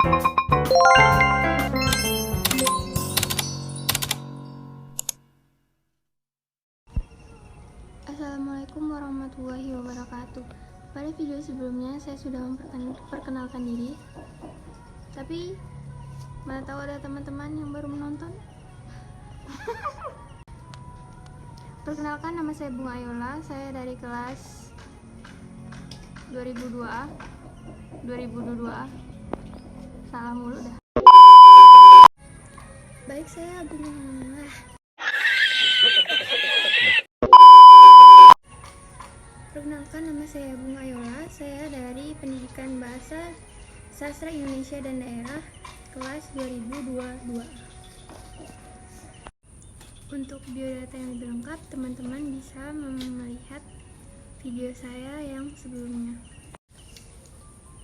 Assalamualaikum warahmatullahi wabarakatuh. Pada video sebelumnya saya sudah memperkenalkan diri, tapi mana tahu ada teman-teman yang baru menonton. Perkenalkan, nama saya Bunga Ayola, saya dari kelas 2002A. Salah mulu dah. Baik, saya Bunga. Perkenalkan, nama saya Bunga Ayola, saya dari Pendidikan Bahasa Sastra Indonesia dan Daerah kelas 2022. Untuk biodata yang lebih lengkap, teman-teman bisa melihat video saya yang sebelumnya.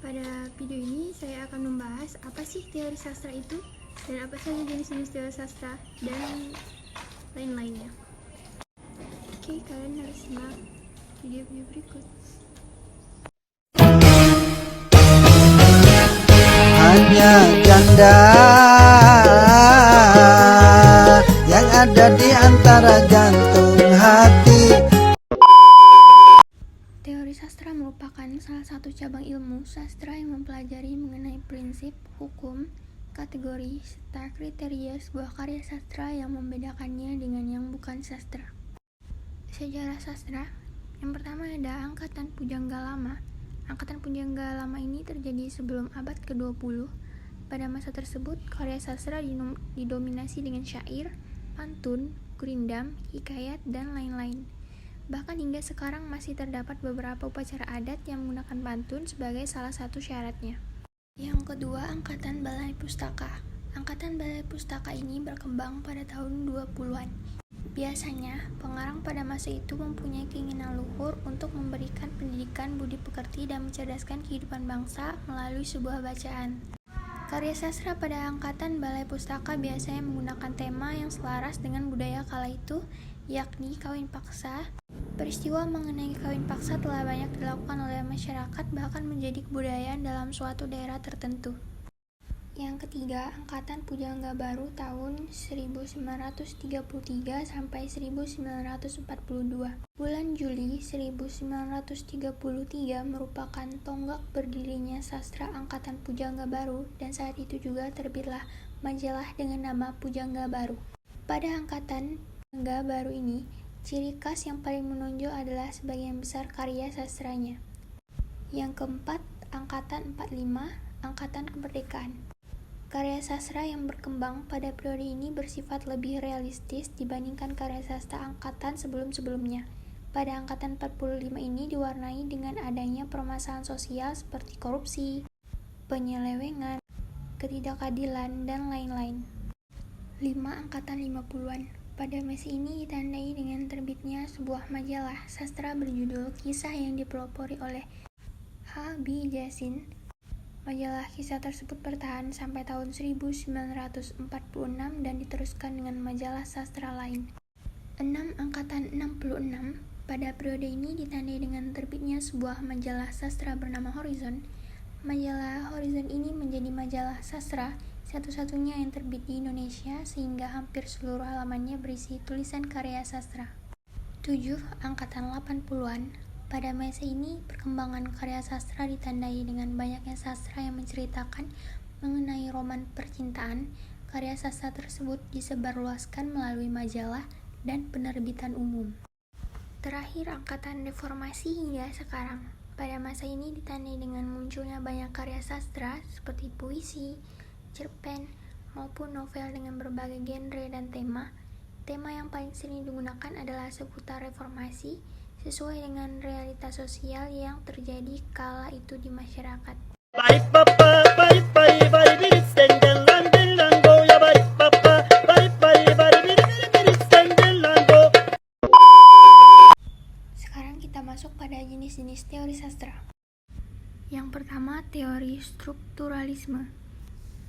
Pada video ini saya akan membahas apa sih teori sastra itu dan apa saja jenis-jenis teori sastra dan lain-lainnya. Oke, kalian harus simak video berikut. Hanya janda yang ada di antara jantung hati. Teori sastra merupakan salah satu cabang ilmu sastra yang mempelajari mengenai prinsip, hukum, kategori, serta kriteria sebuah karya sastra yang membedakannya dengan yang bukan sastra. Sejarah sastra. Yang pertama ada Angkatan Pujangga Lama. Angkatan Pujangga Lama ini terjadi sebelum abad ke-20. Pada masa tersebut, karya sastra didominasi dengan syair, pantun, gurindam, hikayat, dan lain-lain. Bahkan hingga sekarang masih terdapat beberapa upacara adat yang menggunakan pantun sebagai salah satu syaratnya. Yang kedua, Angkatan Balai Pustaka. Angkatan Balai Pustaka ini berkembang pada tahun 20-an. Biasanya, pengarang pada masa itu mempunyai keinginan luhur untuk memberikan pendidikan budi pekerti dan mencerdaskan kehidupan bangsa melalui sebuah bacaan. Karya sastra pada Angkatan Balai Pustaka biasanya menggunakan tema yang selaras dengan budaya kala itu, yakni kawin paksa. Peristiwa mengenai kawin paksa telah banyak dilakukan oleh masyarakat, bahkan menjadi kebudayaan dalam suatu daerah tertentu. Yang ketiga, Angkatan Pujangga Baru tahun 1933 sampai 1942. Bulan Juli 1933 merupakan tonggak berdirinya sastra Angkatan Pujangga Baru, dan saat itu juga terbitlah majalah dengan nama Pujangga Baru. Pada Angkatan Pujangga Baru ini, ciri khas yang paling menonjol adalah sebagian besar karya sastranya. Yang keempat, Angkatan 45, Angkatan Kemerdekaan. Karya sastra yang berkembang pada periode ini bersifat lebih realistis dibandingkan karya sastra angkatan sebelum-sebelumnya. Pada Angkatan 45 ini diwarnai dengan adanya permasalahan sosial seperti korupsi, penyelewengan, ketidakadilan, dan lain-lain. 5. Angkatan 50-an. Pada masa ini ditandai dengan terbitnya sebuah majalah sastra berjudul Kisah yang dipelopori oleh H. B. Jasin. Majalah kisah tersebut bertahan sampai tahun 1946 dan diteruskan dengan majalah sastra lain. 6. Angkatan 66. Pada periode ini ditandai dengan terbitnya sebuah majalah sastra bernama Horizon. Majalah Horizon ini menjadi majalah sastra satu-satunya yang terbit di Indonesia, sehingga hampir seluruh halamannya berisi tulisan karya sastra. 7. Angkatan 80-an. Pada masa ini, perkembangan karya sastra ditandai dengan banyaknya sastra yang menceritakan mengenai roman percintaan. Karya sastra tersebut disebarluaskan melalui majalah dan penerbitan umum. Terakhir, Angkatan Reformasi hingga sekarang. Pada masa ini ditandai dengan munculnya banyak karya sastra seperti puisi, cerpen, maupun novel dengan berbagai genre dan tema. Tema yang paling sering digunakan adalah seputar reformasi, sesuai dengan realitas sosial yang terjadi kala itu di masyarakat. Sekarang kita masuk pada jenis-jenis teori sastra. Yang pertama, teori strukturalisme.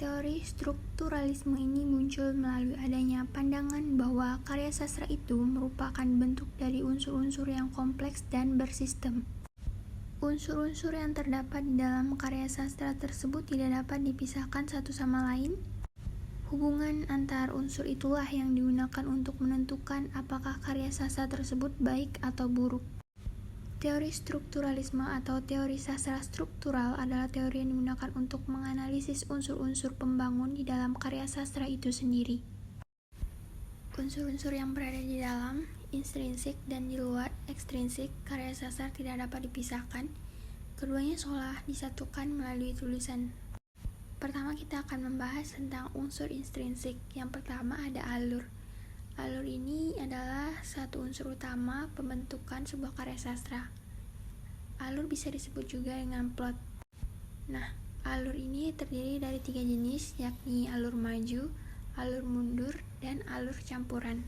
Teori strukturalisme ini muncul melalui adanya pandangan bahwa karya sastra itu merupakan bentuk dari unsur-unsur yang kompleks dan bersistem. Unsur-unsur yang terdapat di dalam karya sastra tersebut tidak dapat dipisahkan satu sama lain. Hubungan antar unsur itulah yang digunakan untuk menentukan apakah karya sastra tersebut baik atau buruk. Teori strukturalisme atau teori sastra struktural adalah teori yang digunakan untuk menganalisis unsur-unsur pembangun di dalam karya sastra itu sendiri. Unsur-unsur yang berada di dalam, intrinsik, dan di luar, ekstrinsik, karya sastra tidak dapat dipisahkan. Keduanya seolah disatukan melalui tulisan. Pertama kita akan membahas tentang unsur intrinsik. Yang pertama ada alur. Alur ini adalah satu unsur utama pembentukan sebuah karya sastra. Alur bisa disebut juga dengan plot. Nah, alur ini terdiri dari 3 jenis, yakni alur maju, alur mundur, dan alur campuran.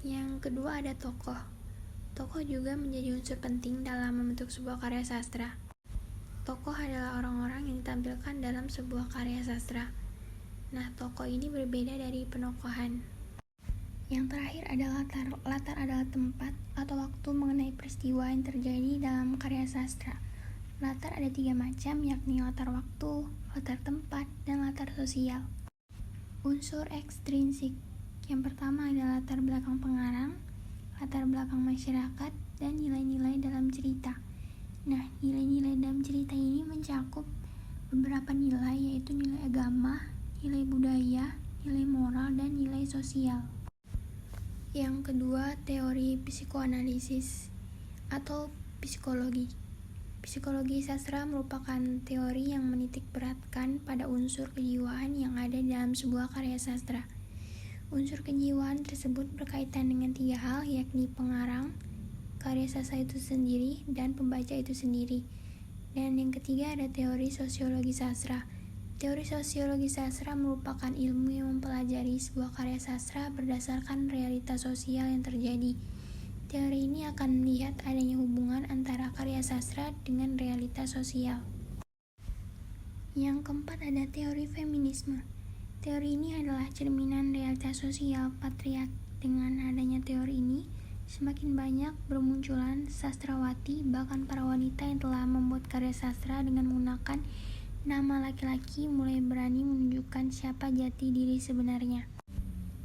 Yang kedua ada tokoh. Tokoh juga menjadi unsur penting dalam membentuk sebuah karya sastra. Tokoh adalah orang-orang yang ditampilkan dalam sebuah karya sastra. Nah, tokoh ini berbeda dari penokohan. Yang terakhir adalah latar. Latar adalah tempat atau waktu mengenai peristiwa yang terjadi dalam karya sastra. Latar ada 3 macam, yakni latar waktu, latar tempat, dan latar sosial. Unsur ekstrinsik. Yang pertama adalah latar belakang pengarang, latar belakang masyarakat, dan nilai-nilai dalam cerita. Nah, nilai-nilai dalam cerita ini mencakup beberapa nilai, yaitu nilai agama, nilai budaya, nilai moral, dan nilai sosial. Yang kedua, teori psikoanalisis atau psikologi. Psikologi sastra merupakan teori yang menitik beratkan pada unsur kejiwaan yang ada dalam sebuah karya sastra. Unsur kejiwaan tersebut berkaitan dengan 3 hal, yakni pengarang, karya sastra itu sendiri, dan pembaca itu sendiri. Dan yang ketiga ada teori sosiologi sastra. Teori sosiologi sastra merupakan ilmu yang mempelajari sebuah karya sastra berdasarkan realitas sosial yang terjadi. Teori ini akan melihat adanya hubungan antara karya sastra dengan realitas sosial. Yang keempat ada teori feminisme. Teori ini adalah cerminan realitas sosial patriarki. Dengan adanya teori ini, semakin banyak bermunculan sastrawati, bahkan para wanita yang telah membuat karya sastra dengan menggunakan nama laki-laki mulai berani menunjukkan siapa jati diri sebenarnya.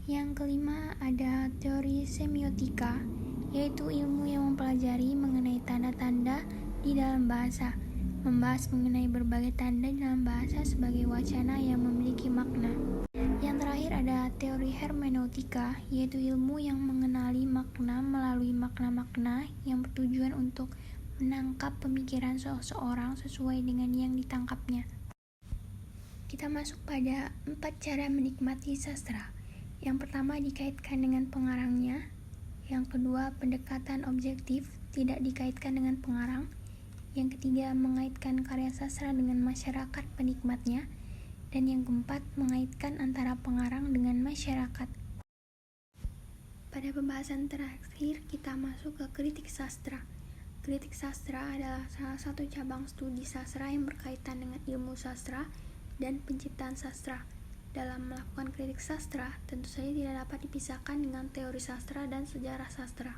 Yang kelima ada teori semiotika, yaitu ilmu yang mempelajari mengenai tanda-tanda di dalam bahasa, membahas mengenai berbagai tanda dalam bahasa sebagai wacana yang memiliki makna. Yang terakhir ada teori hermeneutika, yaitu ilmu yang mengenali makna melalui makna-makna yang bertujuan untuk menangkap pemikiran seseorang sesuai dengan yang ditangkapnya. Kita masuk pada 4 cara menikmati sastra. Yang pertama dikaitkan dengan pengarangnya. Yang kedua, pendekatan objektif, tidak dikaitkan dengan pengarang. Yang ketiga, mengaitkan karya sastra dengan masyarakat penikmatnya. Dan yang keempat, mengaitkan antara pengarang dengan masyarakat. Pada pembahasan terakhir, kita masuk ke kritik sastra. Kritik sastra adalah salah satu cabang studi sastra yang berkaitan dengan ilmu sastra dan penciptaan sastra. Dalam melakukan kritik sastra, tentu saja tidak dapat dipisahkan dengan teori sastra dan sejarah sastra.